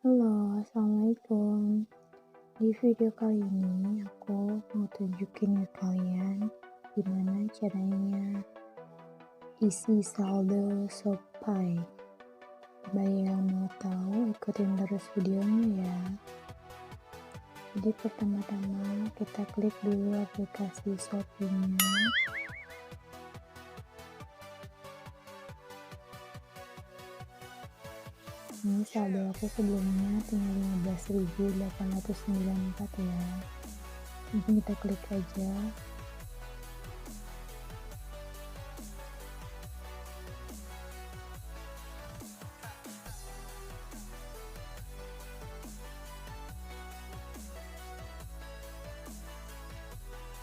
Halo, assalamualaikum. Di video kali ini aku mau tunjukin ke kalian gimana caranya isi saldo ShopPay. Bagi yang mau tahu, ikutin terus videonya ya. Jadi pertama-tama kita klik dulu aplikasi Shopee-nya. Ini saldo aku sebelumnya tinggal 15.894 ya. Langsung kita klik aja.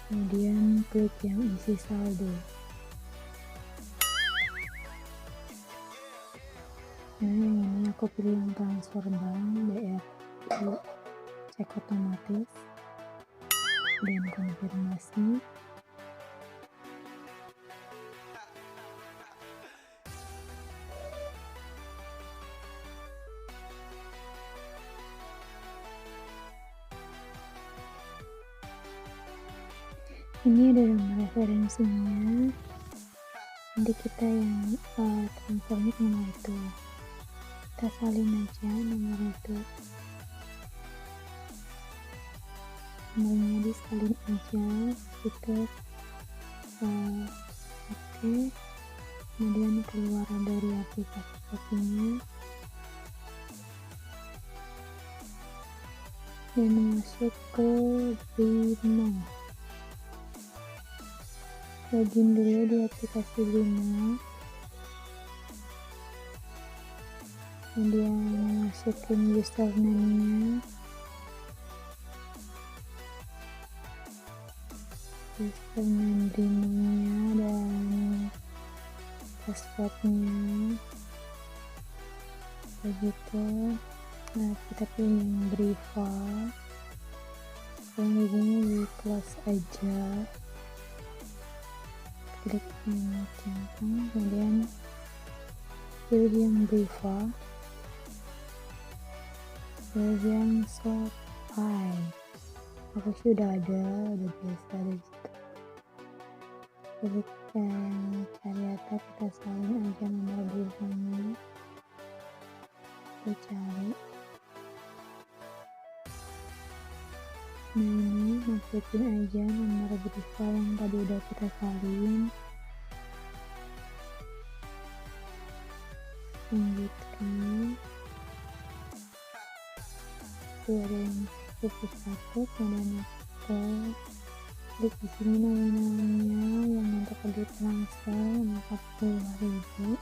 Kemudian klik yang isi saldo. Nah, yang ini aku pilih yang transfer bank BRI, cek otomatis dan konfirmasi. Ini ada nomor referensinya, nanti kita yang transfernya ke nomor itu, kita salin aja nomor itu, nomornya disalin aja gitu. Oke, kemudian keluar dari aplikasi Shopee-nya dan masuk ke Bimo. Login dulu di aplikasi Bimo, kemudian masukin username-nya, username Bimo-nya dan password-nya begitu. Nah, kita pilih yang Briva, yang ini di close aja, klik yang centang, kemudian pilih yang Briva, pilih yang ShopPay. Aku sih udah biasa ada gitu. Klik yang cari atas, kita salin aja nomor Brivanya, kita cari. Nah, ini masukin aja nomor Briva yang tadi udah kita salin. Lanjutkan, kirim cookie satu, kemudian klik di sini nominalnya yang untuk kredit transfer 40.000.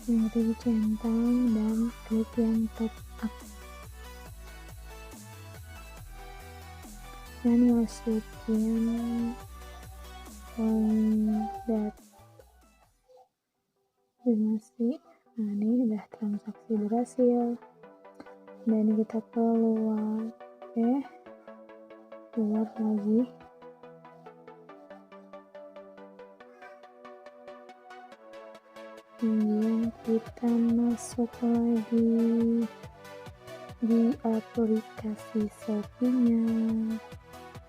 Nanti dicentang dan klik yang top up dan masukin donasi. Nah, ini udah transaksi berhasil dan kita keluar. Keluar lagi, kemudian kita masuk lagi di aplikasi Shopee-nya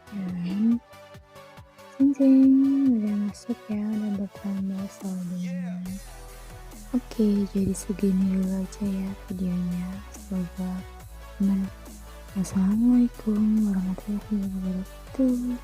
dan cincin udah masuk ya, udah bertambah saldonya. Oke, jadi segini dulu aja ya videonya, semoga bermanfaat. Assalamualaikum warahmatullahi wabarakatuh.